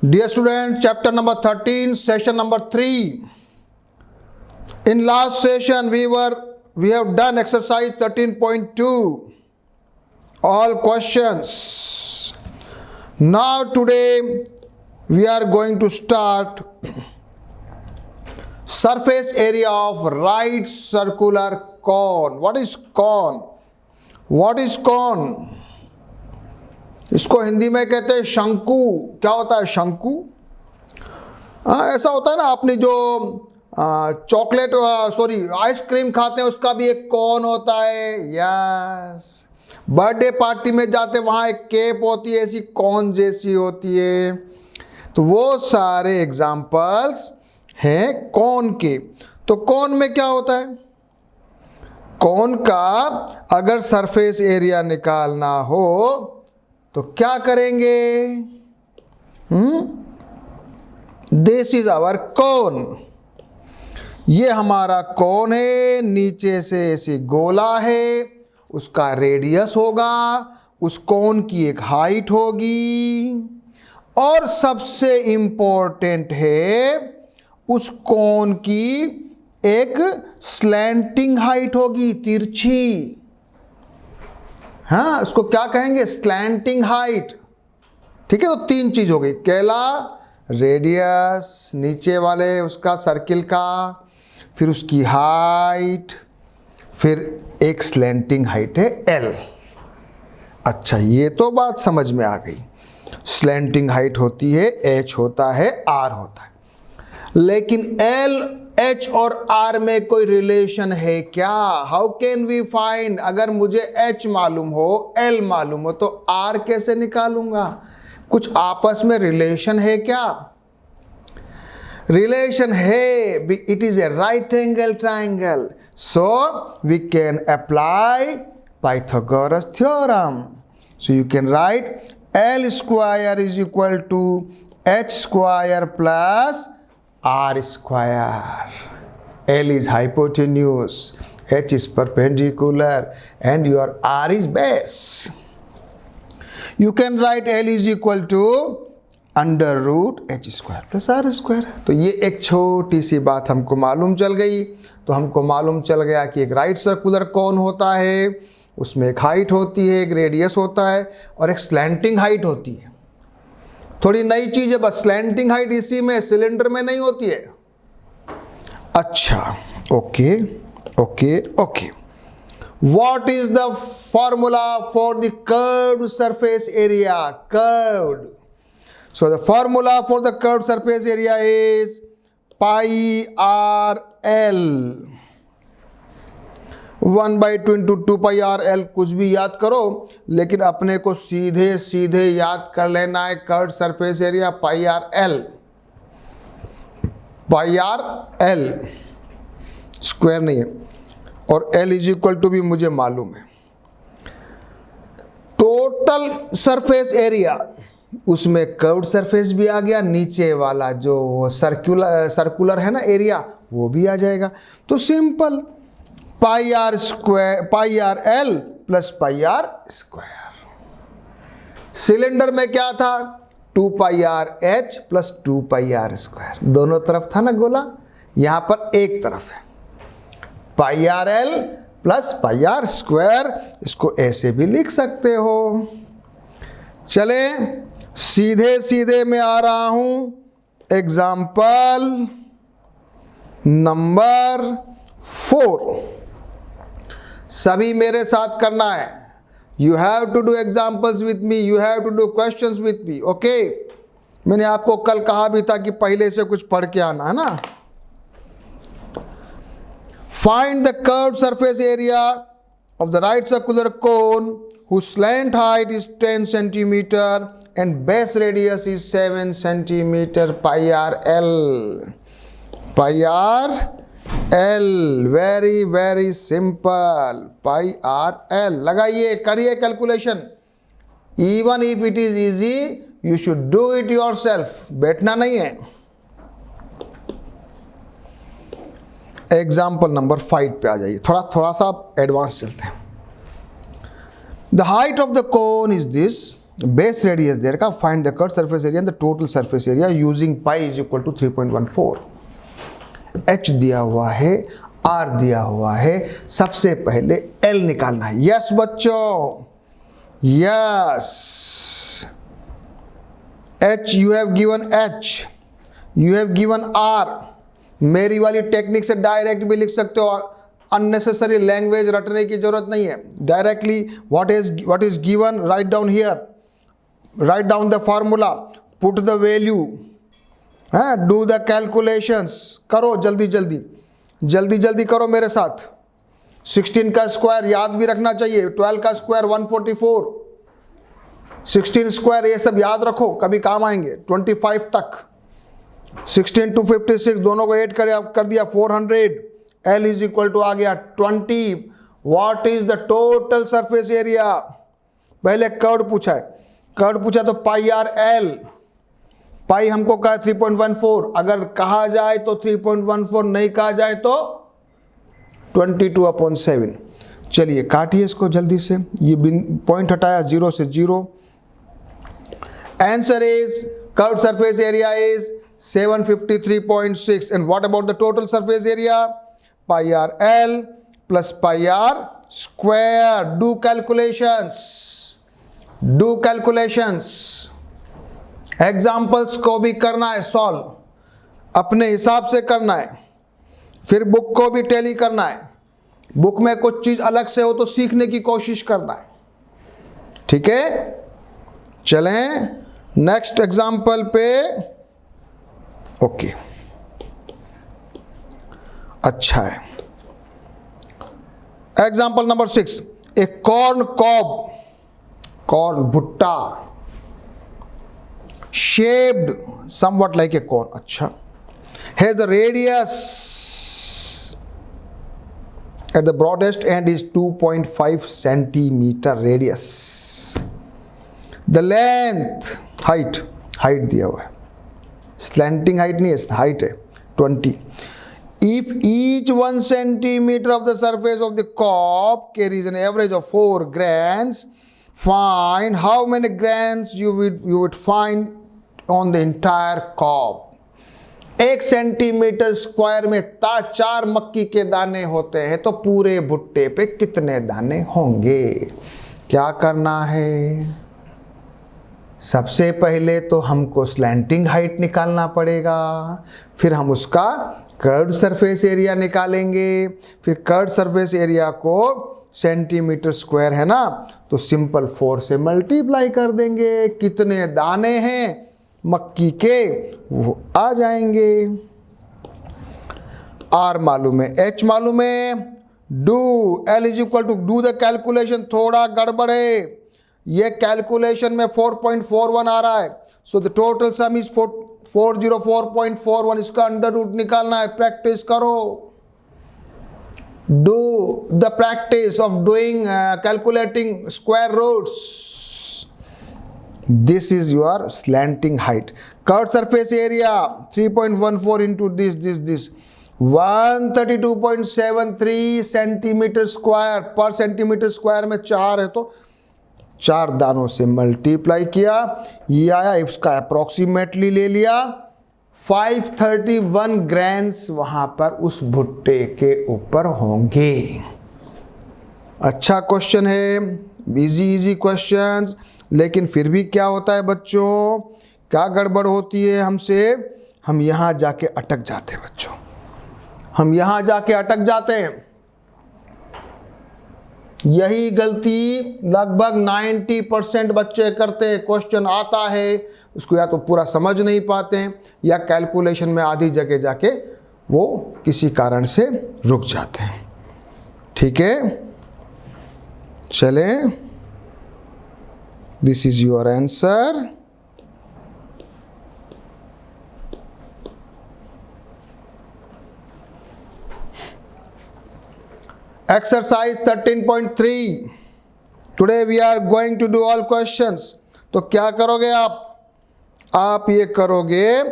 Dear students, chapter number 13, session number 3. In last session, we have done exercise 13.2. All questions. Now today, we are going to start surface area of right circular cone. What is cone? What is cone? इसको हिंदी में कहते हैं शंकु। क्या होता है शंकु? ऐसा होता है ना, आपने जो आइसक्रीम खाते हैं उसका भी एक कोन होता है। यस, बर्थडे पार्टी में जाते वहाँ एक केप होती है, ऐसी कोन जैसी होती है। तो वो सारे एग्जाम्पल्स हैं कोन के। तो कोन में क्या होता है? कोन का अगर सरफेस एरिया निकालना हो तो क्या करेंगे? दिस इज आवर कोन। ये हमारा कोन है, नीचे से ऐसी गोला है, उसका रेडियस होगा, उस कोन की एक हाइट होगी, और सबसे इंपॉर्टेंट है उस कोन की एक स्लैंटिंग हाइट होगी, तिरछी। हाँ, उसको क्या कहेंगे? Slanting height. ठीक है, तो तीन चीज हो गई, केला, रेडियस नीचे वाले उसका सर्किल का, फिर उसकी हाइट, फिर एक स्लैंटिंग हाइट है एल। अच्छा, ये तो बात समझ में आ गई। स्लैंटिंग हाइट होती है, एच होता है, आर होता है, लेकिन एल, एच और आर में कोई रिलेशन है क्या? How can we find? अगर मुझे एच मालूम हो, एल मालूम हो, तो आर कैसे निकालूंगा? कुछ आपस में रिलेशन है क्या? रिलेशन है, it is a right angle triangle, so we can apply Pythagoras theorem. So you can write L square is equal to H square plus R square. L is hypotenuse, H is perpendicular, and your R is base. You can write L is equal to under root H square plus R square. तो ये एक छोटी सी बात हमको मालूम चल गई। तो हमको मालूम चल गया कि एक राइट सर्कुलर कोन होता है, उसमें एक हाइट होती है, एक रेडियस होता है, और एक स्लैंटिंग हाइट होती है। थोड़ी नई चीज है बस, स्लैंटिंग हाइट इसी में, सिलेंडर में नहीं होती है। अच्छा, okay okay okay. What is the formula for the curved surface area? Curved. So the formula for the curved surface area is pi r L. 1/2 pi r L. कुछ भी याद करो, लेकिन अपने को सीधे सीधे याद कर लेना है curved surface area pi r l. Pi r l, square नहीं है, और एल इज इक्वल टू भी मुझे मालूम है। टोटल सरफेस एरिया, उसमें कर्व्ड सरफेस भी आ गया, नीचे वाला जो सर्कुलर है ना एरिया, वो भी आ जाएगा। तो simple, pi r square, pi r l plus pi r square. Cylinder में क्या था? 2 pi r h plus 2 pi r square. दोनों तरफ था ना गोला, यहां पर एक तरफ है, pi r l plus pi r square. इसको ऐसे भी लिख सकते हो। चले सीधे सीधे में आ रहा हूं, एग्जाम्पल नंबर 4। सभी मेरे साथ करना है। You have to do examples with me, you have to do questions with me, okay? मैंने आपको कल कहा भी था कि पहले से कुछ पढ़ के आना है ना। Find the curved surface area of the right circular cone whose slant height is 10 centimeter and base radius is 7 centimeter. Pi r l. Pi r L, very simple. Pi r L लगाइए, करिए calculation. Even if it is easy, you should do it yourself. बैठना नहीं है। Example number 5 पे आ जाइए। थोड़ा सा advance चलते हैं। The height of the cone is this. Base radius दे रखा, find the curve surface area and the total surface area using pi is equal to 3.14। h दिया हुआ है, r दिया हुआ है, सबसे पहले l निकालना है। यस बच्चों, yes. h you have given h, you have given r। मेरी वाली टेक्निक से डायरेक्ट भी लिख सकते हो, अननेसेसरी लैंग्वेज रटने की जरूरत नहीं है। Directly what is given, write down here, write down the formula, put the value, do the calculations, करो जल्दी जल्दी, जल्दी जल्दी करो मेरे साथ। 16 का स्क्वायर याद भी रखना चाहिए, 12 का स्क्वायर 144, 16 स्क्वायर ये सब याद रखो, कभी काम आएंगे। 25 तक, 16 to 56 दोनों को ऐड कर दिया 400। L इज इक्वल टू आ गया 20। What is the total surface area? पहले कर्व पूछा है, कर्व पूछा तो पाई आर एल, पाई हमको कहा 3.14, अगर कहा जाए तो 3.14, नहीं कहा जाए तो 22/7। चलिए काटिए इसको जल्दी से, ये पॉइंट हटाया, 0 से 0। Answer is curve surface area is 753.6। And what about the total surface area? Pi r l plus pi r square. Do calculations, do calculations. Examples को भी करना है सॉल्व, अपने हिसाब से करना है, फिर बुक को भी टैली करना है। बुक में कुछ चीज अलग से हो तो सीखने की कोशिश करना है, ठीक है। चलें नेक्स्ट एग्जाम्पल पे। ओके, अच्छा है। एग्जाम्पल नंबर 6, ए कॉर्न कॉब, कॉर्न भुट्टा, shaped somewhat like a cone, अच्छा, has a radius at the broadest end is 2.5 centimeter radius. The length, height दिया हुआ है, slanting height नहीं है, height है 20. If each 1 centimeter of the surface of the cob carries an average of 4 grains, find how many grains you would find on the entire cob. 1 centimetre square में 4 मक्की के दाने होते हैं, तो पूरे भुट्टे पे कितने दाने होंगे? क्या करना है? सबसे पहले तो हमको स्लैंटिंग हाइट निकालना पड़ेगा, फिर हम उसका कर्व्ड सरफेस एरिया निकालेंगे, फिर कर्व्ड सरफेस एरिया को सेंटीमीटर स्क्वायर है ना, तो सिंपल 4 से मल्टीप्लाई कर देंगे। कितने दाने हैं मक्की के वो आ जाएंगे। R मालूम है, H मालूम है। Do L is equal to, do the calculation. थोड़ा गड़बड़ है, ये कैलकुलेशन में 4.41 आ रहा है, so the total sum is 404.41। इसका अंडर रूट निकालना है, प्रैक्टिस करो। Do the practice of doing calculating square roots. This is your slanting height. Curved surface area 3.14 into this 132.73 centimetre square पर सेंटीमीटर स्क्वायर में 4 है, तो 4 दानों से मल्टीप्लाई किया, ये आया, इसका अप्रोक्सीमेटली ले लिया। 531 ग्राम्स वहां पर उस भुट्टे के ऊपर होंगे। अच्छा क्वेश्चन है, इजी क्वेश्चंस, लेकिन फिर भी क्या होता है बच्चों, क्या गड़बड़ होती है हमसे, हम यहां जाके अटक जाते हैं बच्चों, हम यहां जाके अटक जाते हैं। यही गलती लगभग 90% बच्चे करते हैं। क्वेश्चन आता है, उसको या तो पूरा समझ नहीं पाते हैं, या कैलकुलेशन में आधी जगह जाके वो किसी कारण से रुक जाते हैं। ठीक है, चलें, this is your answer. Exercise 13.3। Today we are going to do all questions. तो क्या करोगे आप ये करोगे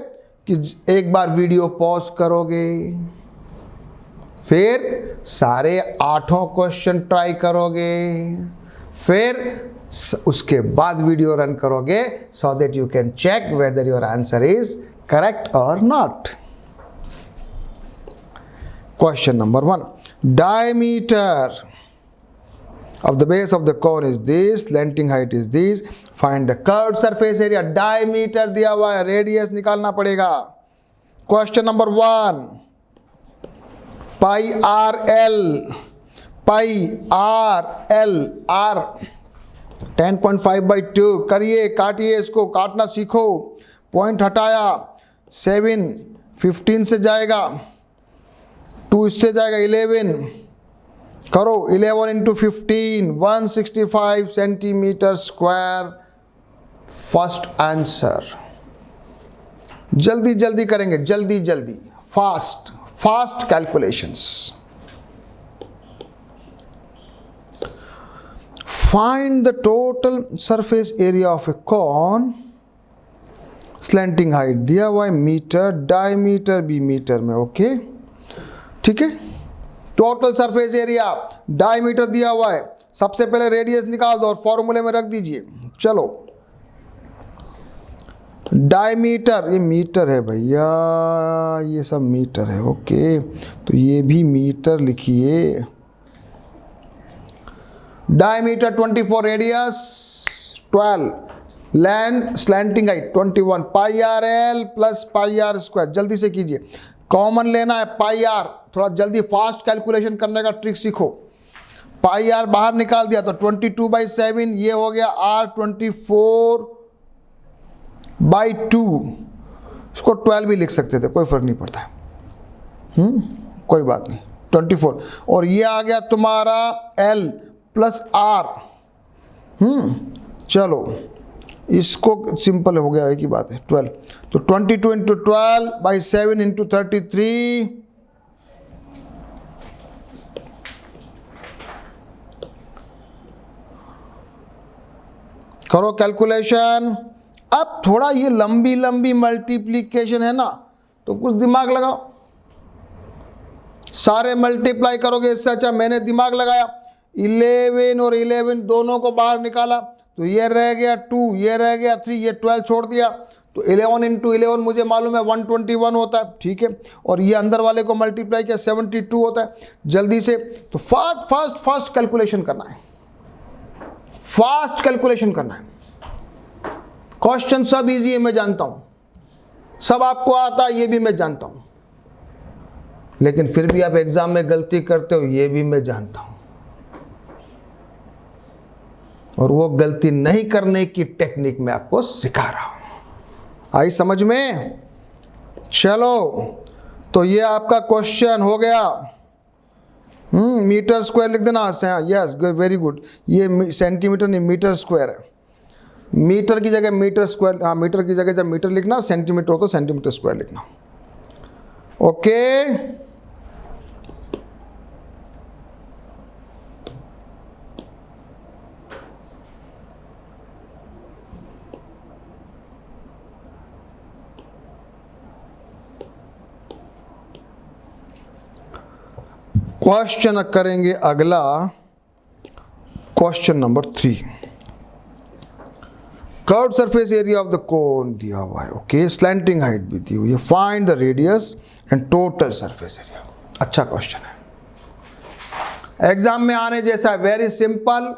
कि एक बार वीडियो पॉज करोगे, फिर सारे 8 क्वेश्चन ट्राई करोगे, फिर उसके बाद वीडियो रन करोगे so that you can check whether your answer is correct और not. Question number 1, diameter of the base of the cone is this, slanting height is this, find the curved surface area। diameter दिया हुआ है, radius निकालना पड़ेगा। Question number 1, पाई r L R 10.5/2 करिए, काटिए, इसको काटना सीखो। पॉइंट हटाया, 7 15 से जाएगा, 2 इससे जाएगा 11, करो 11 into 15 165 centimetre square. First answer. जल्दी जल्दी करेंगे, जल्दी जल्दी, fast calculations. Find the total surface area of a cone. Slanting height दिया हुआ है मीटर, डायमीटर भी मीटर में, ओके ठीक है। टोटल सरफेस एरिया, डायमीटर दिया हुआ है, सबसे पहले रेडियस निकाल दो और फॉर्मूले में रख दीजिए। चलो डायमीटर, ये मीटर है भैया, ये सब मीटर है, ओके तो ये भी मीटर लिखिए। Diameter 24, radius 12, length slanting height 21, pi r l plus pi r square. जल्दी से कीजिए, कॉमन लेना है पाई आर, थोड़ा जल्दी फास्ट कैलकुलेशन करने का ट्रिक सीखो। पाई आर बाहर निकाल दिया तो 22/7, ये हो गया R 24/2, इसको 12 भी लिख सकते थे, कोई फर्क नहीं पड़ता है, कोई बात नहीं, 24। और ये आ गया तुम्हारा L प्लस R। चलो इसको सिंपल हो गया, एक ही बात है, 12। तो 22 इंटू 12/7 इंटू 33, करो कैलकुलेशन। अब थोड़ा ये लंबी लंबी मल्टीप्लीकेशन है ना, तो कुछ दिमाग लगाओ। सारे मल्टीप्लाई करोगे, इससे अच्छा मैंने दिमाग लगाया, 11 और 11 दोनों को बाहर निकाला, तो ये रह गया 2, ये रह गया 3, ये 12 छोड़ दिया, तो 11 इंटू 11 मुझे मालूम है 121 होता है, ठीक है। और ये अंदर वाले को मल्टीप्लाई किया 72 होता है। जल्दी से तो फास्ट कैलकुलेशन करना है, फास्ट कैलकुलेशन करना है। क्वेश्चन सब इजी है, मैं जानता हूं, सब आपको आता है, ये भी मैं जानता हूं, लेकिन फिर भी आप एग्जाम में गलती करते हो, ये भी मैं जानता हूं। और वो गलती नहीं करने की टेक्निक मैं आपको सिखा रहा हूं। आई समझ में? चलो तो ये आपका क्वेश्चन हो गया। मीटर स्क्वायर लिख देना, यस वेरी गुड। ये सेंटीमीटर नहीं, मीटर स्क्वायर है। मीटर की जगह मीटर स्क्वायर, हाँ मीटर की जगह जब मीटर लिखना, सेंटीमीटर हो तो सेंटीमीटर स्क्वायर लिखना, ओके। क्वेश्चन करेंगे अगला, question number 3। Curved surface area of the cone दिया हुआ है, ओके, स्लैंटिंग हाइट भी दी हुई है, find the radius and total surface area. अच्छा क्वेश्चन है, एग्जाम में आने जैसा है, वेरी सिंपल,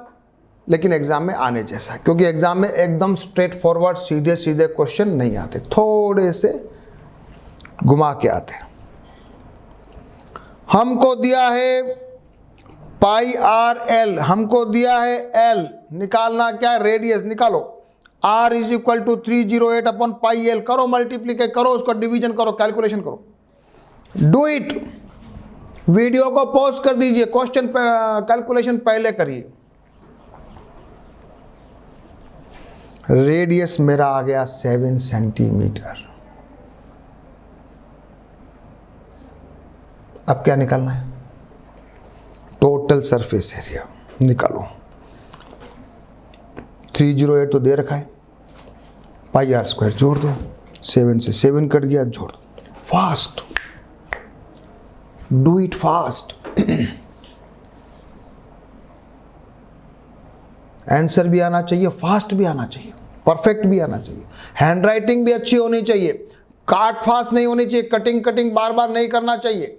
लेकिन एग्जाम में आने जैसा है, क्योंकि एग्जाम में एकदम स्ट्रेट फॉरवर्ड सीधे सीधे क्वेश्चन नहीं आते, थोड़े से घुमा के आते हैं। हमको दिया है पाई आर एल, हमको दिया है एल, निकालना क्या है, रेडियस निकालो। R is equal to 308 upon pi l, करो मल्टीप्लीकेट करो, उसको डिवीजन करो, कैलकुलेशन करो, डू इट। वीडियो को पॉज कर दीजिए, क्वेश्चन कैलकुलेशन पहले करिए। रेडियस मेरा आ गया 7 सेंटीमीटर। अब क्या निकालना है, टोटल सरफेस एरिया निकालो। 308 तो दे रखा है, पाई आर स्क्वायर जोड़ दो, 7 से 7 कट गया, जोड़ दो। Fast, do it fast. Answer भी आना चाहिए, फास्ट भी आना चाहिए, परफेक्ट भी आना चाहिए, हैंड राइटिंग भी अच्छी होनी चाहिए, काट फास्ट नहीं होनी चाहिए, कटिंग कटिंग बार बार नहीं करना चाहिए,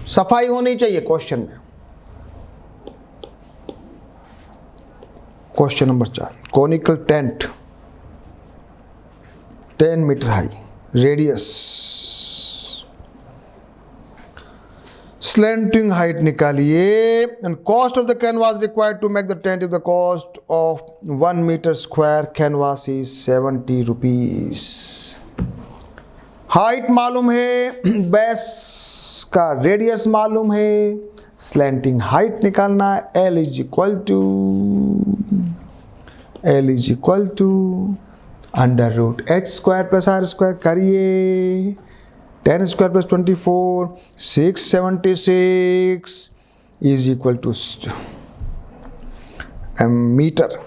सफाई होनी चाहिए क्वेश्चन में। Question number 4, conical tent 10 metre high, radius, slanting height निकालिए। And cost of the canvas required to make the tent if the cost of 1 metre square canvas is 70 rupees. Height मालूम है, बेस का radius मालूम है, slanting height निकालना है। L is equal to under root h square plus r square करिए, 10 square plus 24, 676 is equal to metre.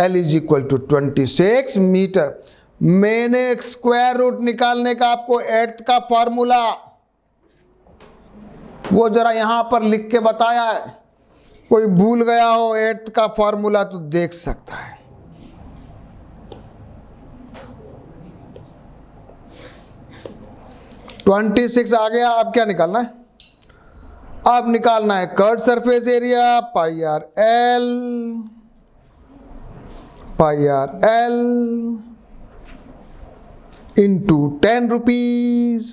L is equal to 26 metre. मैंने square root निकालने का आपको 8th का फॉर्मूला वो जरा यहां पर लिख के बताया है, कोई भूल गया हो 8th का फॉर्मूला तो देख सकता है। (26) आ गया। अब क्या निकालना है? अब निकालना है curve surface area, pi r L into 10 rupees,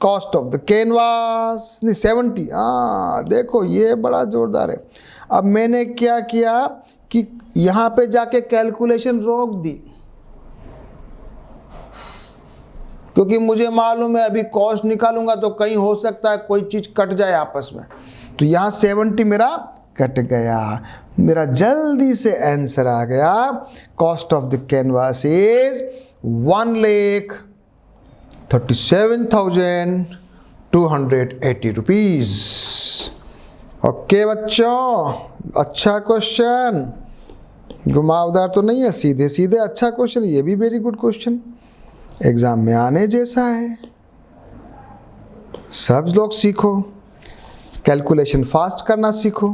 cost of the canvas नहीं 70। देखो ये बड़ा जोरदार है। अब मैंने क्या किया कि यहां पे जाके कैलकुलेशन रोक दी, क्योंकि मुझे मालूम है अभी कॉस्ट निकालूंगा तो कहीं हो सकता है कोई चीज कट जाए आपस में, तो यहां 70 मेरा कट गया। मेरा जल्दी से आंसर आ गया, cost of the canvas is 1,37,280 rupees. Okay बच्चों, अच्छा क्वेश्चन, घुमावदार तो नहीं है, सीधे सीधे अच्छा क्वेश्चन। ये भी वेरी गुड क्वेश्चन, एग्जाम में आने जैसा है। सब लोग सीखो, कैलकुलेशन फास्ट करना सीखो।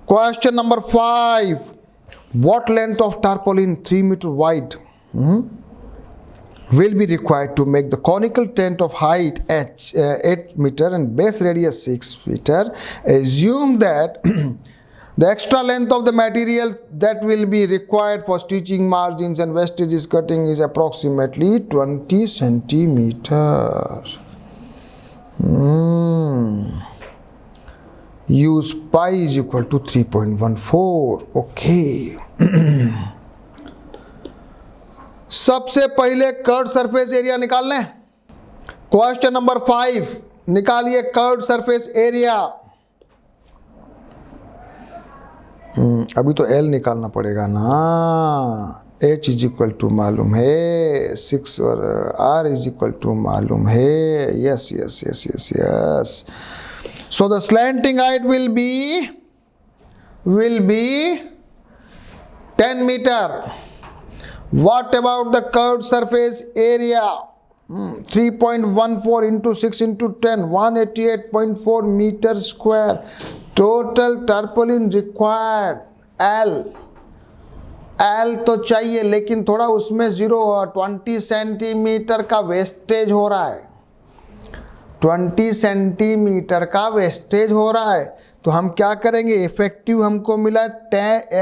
Question number 5, what length of tarpaulin 3 meter wide will be required to make the conical tent of height 8 meter and base radius 6 meter? Assume that the extra length of the material that will be required for stitching margins and vestiges cutting is approximately 20 centimeters. Use pi is equal to 3.14. Okay. सबसे पहले curve surface area निकाल लें। Question number 5, निकालिए curve surface area. अभी तो L निकालना पड़ेगा ना। H इज इक्वल टू मालूम है 6 और R इज इक्वल टू मालूम है। Yes yes yes yes yes. So the slanting height will be 10 meter. What about the curved surface area? 3.14 into 6 into 10, 188.4 meter square. Total tarpaulin required L तो चाहिए, लेकिन थोड़ा उसमें 20 सेंटीमीटर का wastage हो रहा है। 20 सेंटीमीटर का वेस्टेज हो रहा है, तो हम क्या करेंगे, इफेक्टिव हमको मिला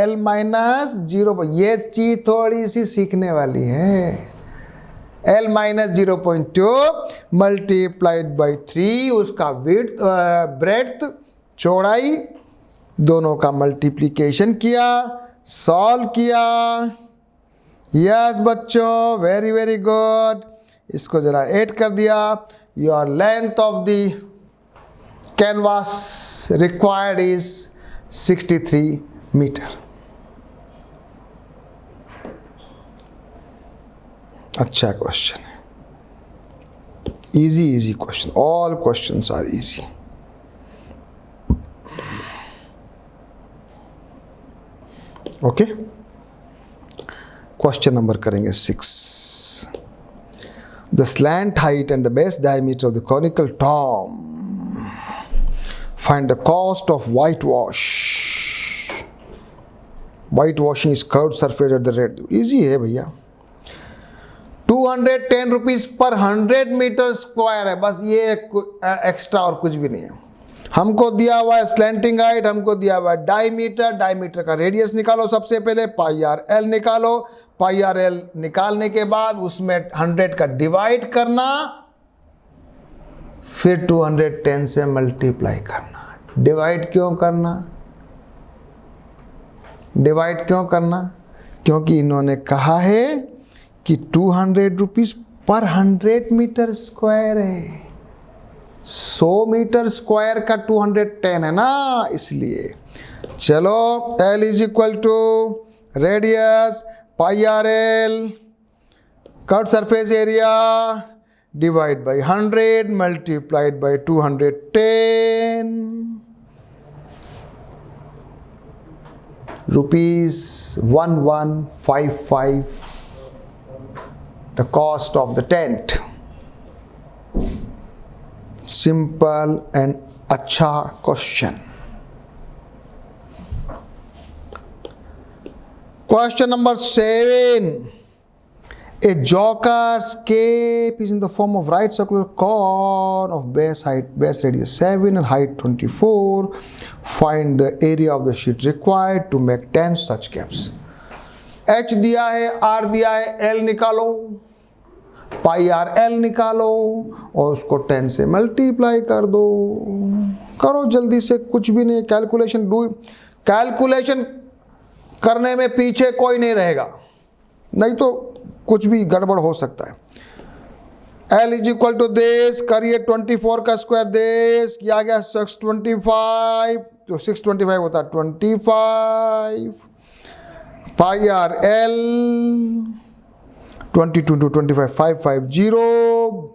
L माइनस 0। ये चीज थोड़ी सी सीखने वाली है। L माइनस 0.2 मल्टीप्लाइड बाई 3, उसका विड्थ ब्रेड्थ चौड़ाई दोनों का मल्टीप्लिकेशन किया, सॉल्व किया। यस बच्चों, वेरी वेरी गुड। इसको जरा ऐड कर दिया। Your length of the canvas required is 63 meter. अच्छा क्वेश्चन है, easy question. All questions are easy. Okay. Question number करेंगे 6. The slant height and the base diameter of the conical tomb Find the cost of whitewash. Whitewashing is curved surface at the rate. Easy है भैया. 210 rupees per 100 metre square है, बस ये extra और कुछ भी नहीं है. हमको दिया हुआ है स्लैंटिंग हाइट, हमको दिया हुआ है डायमीटर. डायमीटर का रेडियस निकालो सबसे पहले, पाई आर एल निकालो. पाई आर एल निकालने के बाद उसमें 100 का डिवाइड करना, फिर 210 से मल्टीप्लाई करना. डिवाइड क्यों करना? डिवाइड क्यों करना? क्योंकि इन्होंने कहा है कि 200 रुपीज पर 100 मीटर स्क्वायर है. 100 मीटर स्क्वायर का 210 है ना, इसलिए. चलो, L is equal to radius pi r l curve surface area divide by 100 multiplied by 210 rupees 1155 the cost of the tent. Simple and अच्छा question. Question number 7. A joker's cape is in the form of right circular cone of base radius 7 and height 24. Find the area of the sheet required to make 10 such caps. H दिया है, R दिया है, L निकालो, pi r l निकालो और उसको 10 से multiply कर दो. करो जल्दी से, कुछ भी नहीं. कैलकुलेशन करने में पीछे कोई नहीं रहेगा, नहीं तो कुछ भी गड़बड़ हो सकता है. L is equal to this, करिए 24 का स्क्वायर दिस, किया गया 625, तो 625 होता है 25. पाई आर एल 22 to 25 550.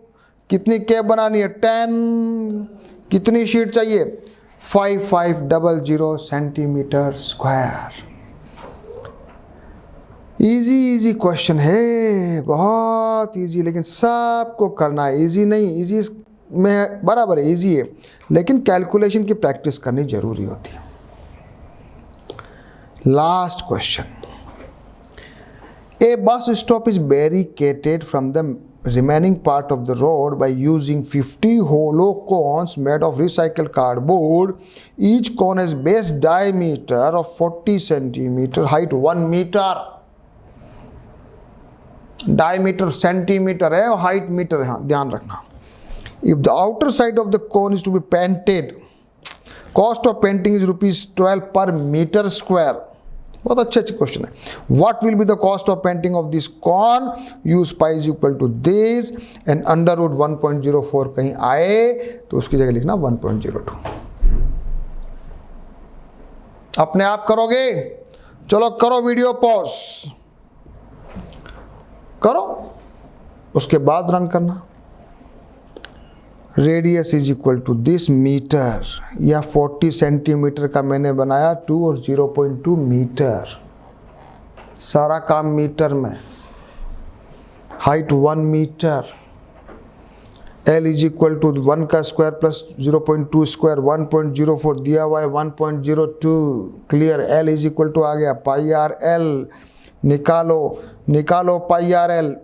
कितनी कैप बनानी है? 10. कितनी शीट चाहिए? 5500 सेंटीमीटर स्क्वायर. इजी क्वेश्चन है, बहुत इजी, लेकिन सबको करना है. इजी नहीं, इजी में बराबर है, इजी है, लेकिन कैलकुलेशन की प्रैक्टिस करनी जरूरी होती है. Last question. A bus stop is barricaded from the remaining part of the road by using 50 hollow cones made of recycled cardboard. Each cone has base diameter of 40 centimeter, height 1 meter. Diameter centimetre है और height metre है, ध्यान रखना. If the outer side of the cone is to be painted, cost of painting is ₹12 per meter square. बहुत अच्छे question है. What will be the cost of painting of this cone? Use pi is equal to this and under root 1.04 कहीं आए तो उसकी जगह लिखना 1.02. अपने आप करोगे? चलो करो, वीडियो पॉज करो, उसके बाद रन करना. Radius is equal to this metre, या 40 सेंटीमीटर का मैंने बनाया 2 और 0.2 मीटर. सारा काम मीटर में. Height 1 metre. L is equal to 1 का स्क्वायर प्लस 0.2 स्क्वायर 1.04 दिया हुआ है 1.02. Clear. L is equal to आ गया पाई आर एल. निकालो pi r l.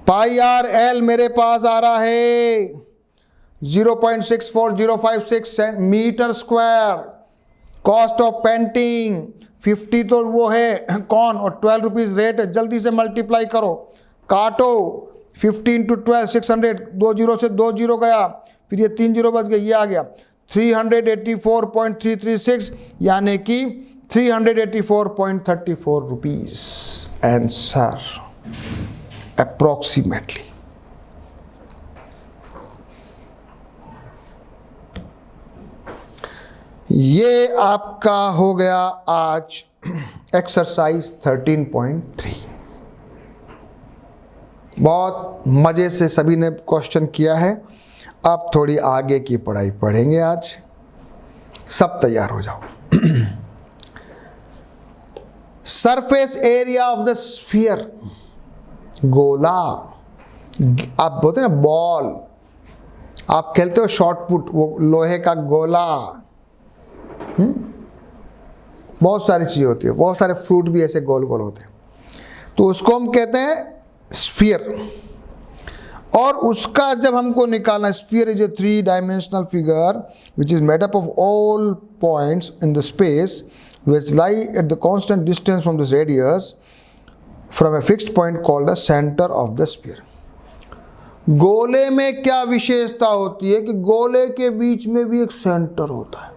Pi r l मेरे पास आ रहा है 0.64056 metre square. Cost of painting 50 तो वो है कौन, और 12 रुपीज रेट है. जल्दी से मल्टीप्लाई करो, काटो. 15 to 12 600, 2 जीरो से 2 जीरो गया, फिर ये 3 जीरो बच गए, ये आ गया 384.336, यानी कि 384.34 रुपीज. Answer approximately. ये आपका हो गया आज एक्सरसाइज 13.3. बहुत मजे से सभी ने क्वेश्चन किया है. अब थोड़ी आगे की पढ़ाई पढ़ेंगे आज. सब तैयार हो जाओ. Surface area of the sphere, गोला, आप बोलते हैं ना बॉल, आप खेलते हो शॉट पुट, वो लोहे का गोला, बहुत सारी चीज़ें होती है, बहुत सारे फ्रूट भी ऐसे गोल गोल होते हैं, तो उसको हम कहते हैं स्फीयर। और उसका जब हमको निकालना, sphere is a 3 dimensional figure which is made up of all points in the space which lie at the constant distance from this radius from a fixed point called the center of the sphere। गोले में क्या विशेषता होती है कि गोले के बीच में भी एक सेंटर होता है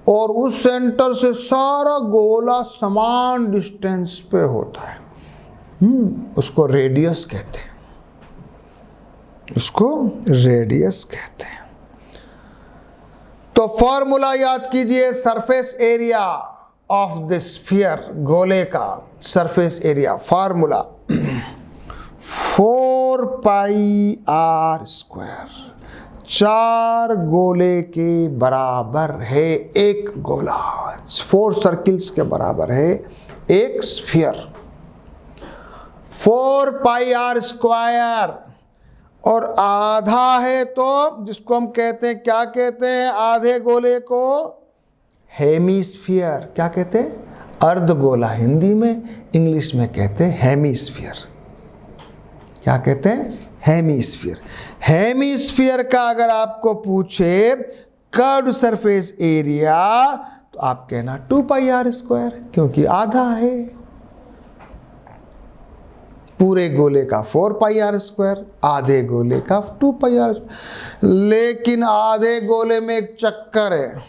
और उस सेंटर से सारा गोला समान डिस्टेंस पे होता है, उसको रेडियस कहते हैं, उसको रेडियस कहते हैं। तो फॉर्मूला याद कीजिए, surface area of the sphere, गोले का surface area, formula 4 pi r square, 4 गोले के बराबर है एक गोला, 4 सर्किल्स के बराबर है एक स्फीयर। 4 पाई आर स्क्वायर और आधा है तो जिसको हम कहते हैं, क्या कहते हैं आधे गोले को? हेमीस्फीयर। क्या कहते हैं? अर्धगोला हिंदी में, इंग्लिश में कहते हैं हेमीस्फीयर। क्या कहते हैं? हेमीस्फीयर। हेमीस्फीयर का अगर आपको पूछे कर्व्ड सरफेस एरिया तो आप कहना 2 पाई आर स्क्वायर, क्योंकि आधा है। पूरे गोले का 4 पाई आर स्क्वायर, आधे गोले का 2 पाई आर स्क्वायर। लेकिन आधे गोले में एक चक्कर है,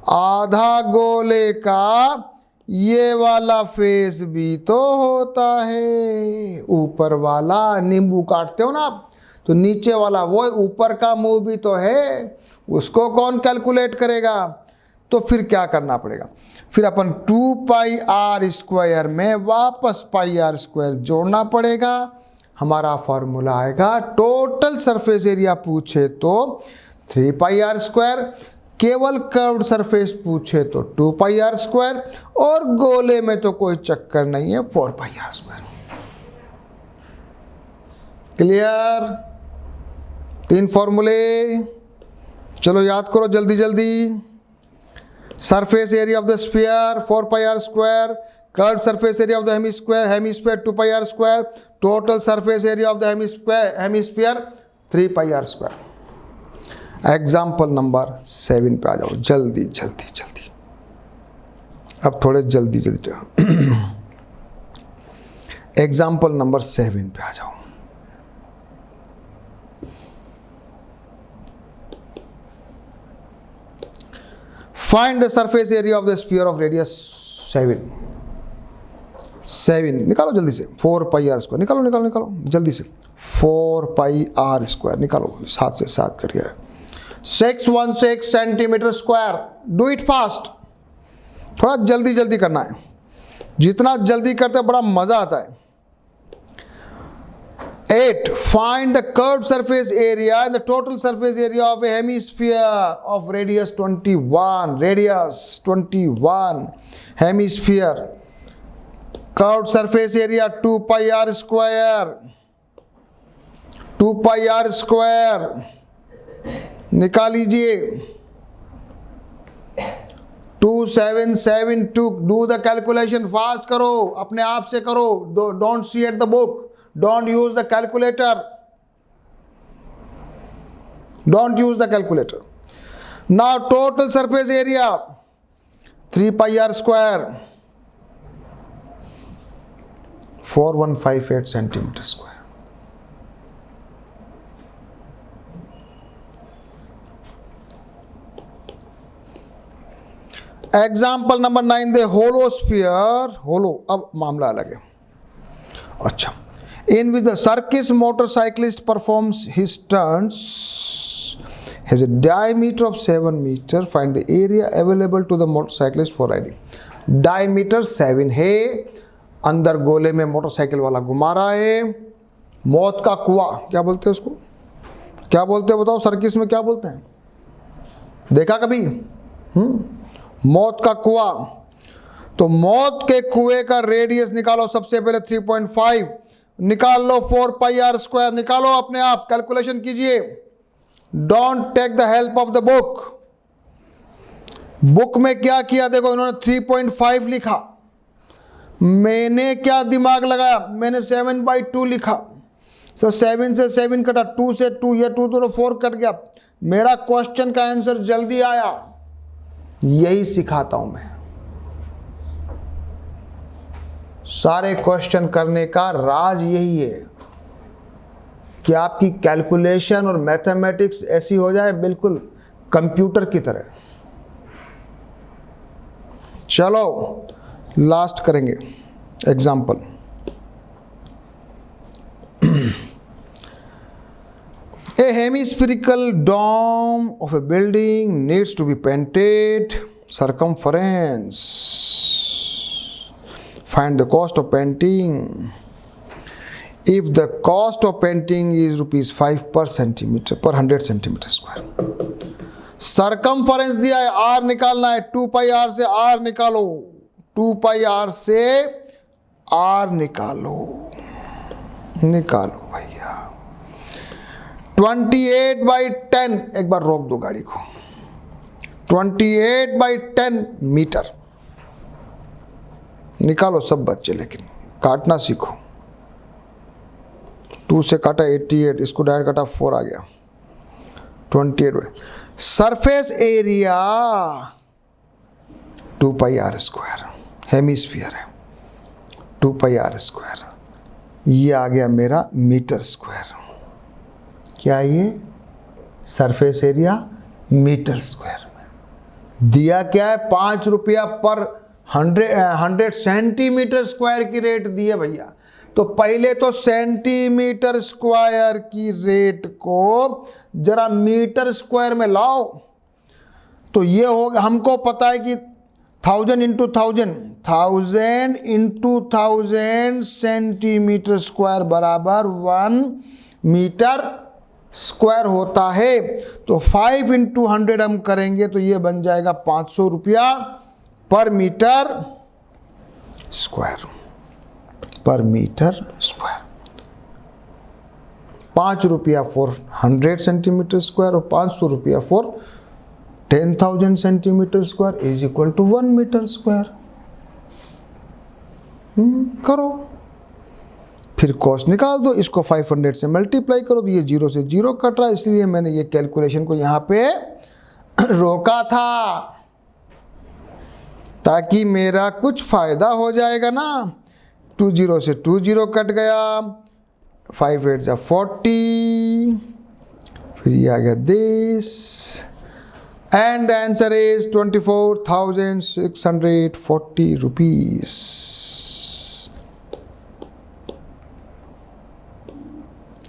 आधा गोले का ये वाला फेस भी तो होता है, ऊपर वाला नींबू काटते हो ना आप, तो नीचे वाला वो ऊपर का मुंह भी तो है, उसको कौन कैलकुलेट करेगा? तो फिर क्या करना पड़ेगा? फिर अपन 2 पाई आर स्क्वायर में वापस पाई आर स्क्वायर जोड़ना पड़ेगा। हमारा फॉर्मूला आएगा, टोटल सरफेस एरिया पूछे तो 3 पाई आर स्क्वायर, केवल कर्व्ड सरफेस पूछे तो 2 पाई आर स्क्वायर, और गोले में तो कोई चक्कर नहीं है, 4 पाई आर स्क्वायर। क्लियर? 3 फॉर्मूले, चलो याद करो जल्दी जल्दी। Surface area of the sphere 4 pi r square, curved surface area of the hemisphere 2 pi r square, total surface area of the hemisphere 3 pi r square. Example number 7 पे आ जाओ, जल्दी जल्दी जल्दी, अब थोड़े जल्दी जल्दी एग्जाम्पल नंबर 7 पे आ जाओ। Find the surface area of the sphere of radius 7 निकालो जल्दी से। 4 पाई आर स्क्वायर निकालो निकालो निकालो जल्दी से। 4 पाई आर स्क्वायर निकालो, 7 से 7 करिए। 616 centimetre square. Do it fast, थोड़ा जल्दी जल्दी करना है, जितना जल्दी करते हैं बड़ा मजा आता है। 8 find the curved surface area and the total surface area of a hemisphere of radius 21 hemisphere. Curved surface area 2 pi r square, 2 pi r square निकाल लीजिए। 2772। डू द कैलकुलेशन, फास्ट करो, अपने आप से करो, don't see at the book, don't use the calculator, don't use the calculator. Now total surface area 3 pi r square 4158 centimetre square. Example number 9 the hollow sphere. Hollow, अब मामला अलग है। अच्छा, in which the circus motorcyclist performs his turns has a diameter of 7 meter. Find the area available to the motorcyclist for riding. Diameter 7 है, अंदर गोले में motorcycle वाला घुमा रहा है। मौत का कुआं क्या बोलते हैं उसको? क्या बोलते हैं बताओ, सर्किस में क्या बोलते हैं? देखा कभी? मौत का कुआं। तो मौत के कुएं का रेडियस निकालो सबसे पहले 3.5 निकाल लो। 4 पाई आर स्क्वायर निकालो, अपने आप कैलकुलेशन कीजिए। Don't take the help of the book. Book में क्या किया, देखो इन्होंने 3.5 लिखा, मैंने क्या दिमाग लगाया, मैंने 7/2 लिखा। सो 7 से 7 कटा, 2 से 2, ये 2 तो 4 कट गया, मेरा क्वेश्चन का आंसर जल्दी आया। यही सिखाता हूं मैं, सारे क्वेश्चन करने का राज यही है कि आपकी कैलकुलेशन और मैथमेटिक्स ऐसी हो जाए बिल्कुल कंप्यूटर की तरह। चलो लास्ट करेंगे example. A hemispherical dome of a building needs to be painted. Circumference. Find the cost of painting. If the cost of painting is ₹5 per centimeter per 100 centimeter square. Circumference दिया है, R निकालना है, 2 pi R से R निकालो, 2 pi R से R निकालो भैया। 28/10, एक बार रोक दो गाड़ी को, 28/10 मीटर निकालो सब बच्चे, लेकिन काटना सीखो। 2 से काटा 88, इसको डायरेक्ट काटा 4 आ गया 28। Surface area 2 pi R square, hemisphere है 2 pi R स्क्वायर, ये आ गया मेरा मीटर स्क्वायर। क्या ये सरफेस एरिया मीटर स्क्वायर में दिया क्या है, ₹5 पर 100 सेंटीमीटर स्क्वायर की रेट दी है भैया। तो पहले तो सेंटीमीटर स्क्वायर की रेट को जरा मीटर स्क्वायर में लाओ, तो ये होगा, हमको पता है कि 1000 × 1000, 1000 × 1000 सेंटीमीटर स्क्वायर बराबर 1 मीटर स्क्वायर होता है। तो 5 × 100 हम करेंगे तो ये बन जाएगा ₹500 per metre square, per metre square. ₹5 for 100 centimetre square और ₹500 for 10,000 centimetre square is equal to 1 metre square. करो, फिर कॉस्ट निकाल दो, इसको 500 से मल्टीप्लाई करो तो ये 0 से 0 कट रहा है, इसलिए मैंने ये कैलकुलेशन को यहाँ पे रोका था ताकि मेरा कुछ फायदा हो जाएगा ना। 2 0 से 2 0 कट गया, 5 8 जा 40, फिर ये आ गया this, and the answer is 24,640 rupees।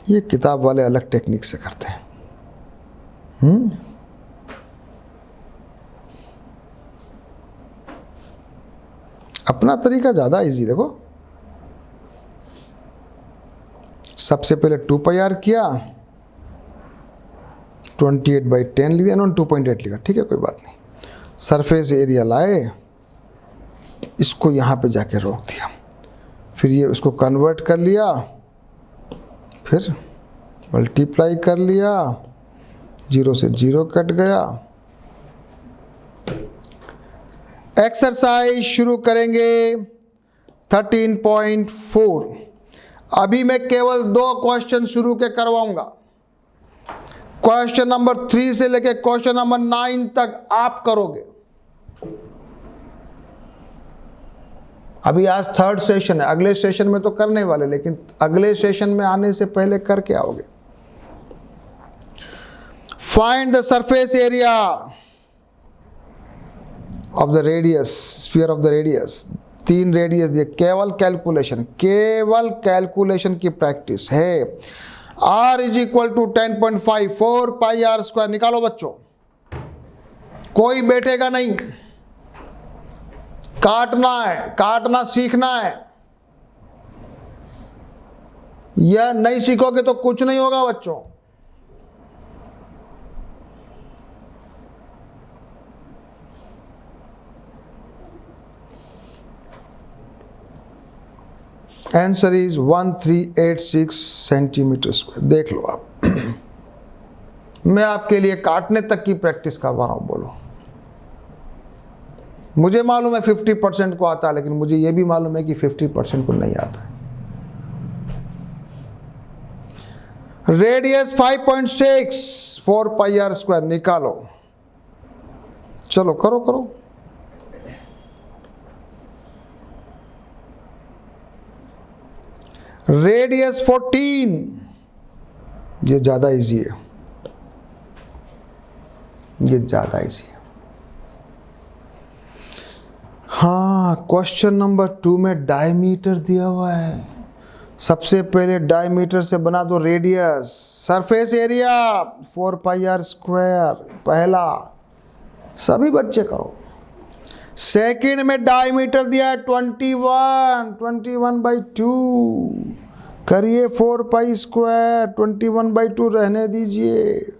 ये किताब वाले अलग टेक्निक से करते हैं। अपना तरीका ज़्यादा इजी। देखो सबसे पहले 2 pi R किया, 28/10 लिख दिया, इन्होंने 2.8 लिखा, ठीक है कोई बात नहीं। सरफेस एरिया लाए, इसको यहाँ पे जाके रोक दिया, फिर ये उसको कन्वर्ट कर लिया, फिर मल्टीप्लाई कर लिया, 0 से 0 कट गया। एक्सरसाइज शुरू करेंगे 13.4। अभी मैं केवल 2 क्वेश्चन शुरू के करवाऊंगा। क्वेश्चन नंबर 3 से लेके क्वेश्चन नंबर 9 तक आप करोगे। अभी आज 3rd सेशन है, अगले सेशन में तो करने वाले, लेकिन अगले सेशन में आने से पहले करके आओगे। Find the surface area of the radius, sphere of the radius. 3 radius दिए, केवल कैलकुलेशन की प्रैक्टिस है। R is equal to 10.5, 4 pi R square निकालो बच्चों, कोई बैठेगा नहीं, काटना है, काटना सीखना है। यह नहीं सीखोगे तो कुछ नहीं होगा बच्चों। Answer is 1386 centimetre square. देख लो आप, मैं आपके लिए काटने तक की प्रैक्टिस करवा रहा हूं, बोलो। मुझे मालूम है 50% को आता है, लेकिन मुझे यह भी मालूम है कि 50% को नहीं आता है। रेडियस 5.6 4 पाई आर स्क्वायर निकालो। चलो करो करो। रेडियस 14, ये ज्यादा इजी है, ये ज्यादा इजी है। हाँ, क्वेश्चन नंबर 2 में डायमीटर दिया हुआ है। सबसे पहले डायमीटर से बना दो radius. Surface area 4 pi r square, पहला, सभी बच्चे करो। सेकंड में डायमीटर दिया है 21/2, करिए 4 पाई स्क्वायर, 21/2 रहने दीजिए।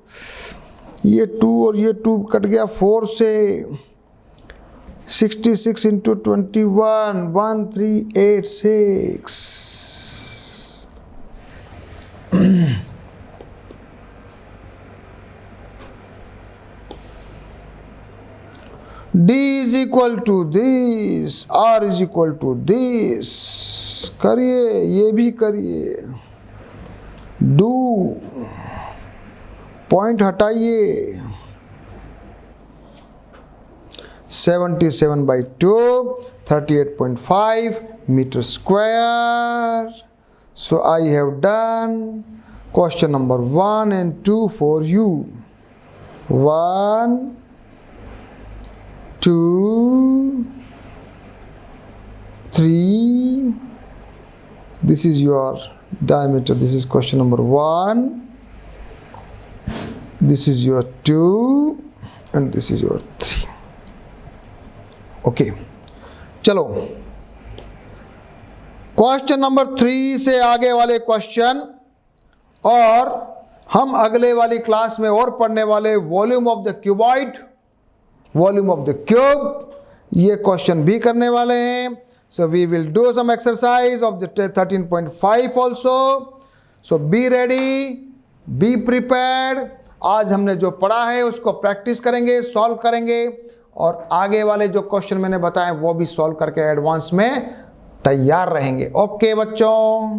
ये 2 और ये 2 कट गया 4 से। 66 into 21, 1386। D is equal to this, R is equal to this। करिए, ये भी करिए। Do, पॉइंट हटाइए। 77/2, 38.5 metre square. So I have done question number 1 and 2 for you. 1, 2, 3. This is your diameter. This is question number 1. This is your 2 and this is your 3. Okay, चलो question number 3 से आगे वाले question और हम अगले वाली class में और पढ़ने वाले volume of the cuboid, volume of the cube, ये क्वेश्चन भी करने वाले हैं। So we will do some exercise of the 13.5 also. So be ready, be prepared. आज हमने जो पढ़ा है उसको प्रैक्टिस करेंगे, सॉल्व करेंगे, और आगे वाले जो क्वेश्चन मैंने बताए वो भी सॉल्व करके एडवांस में तैयार रहेंगे। ओके बच्चों।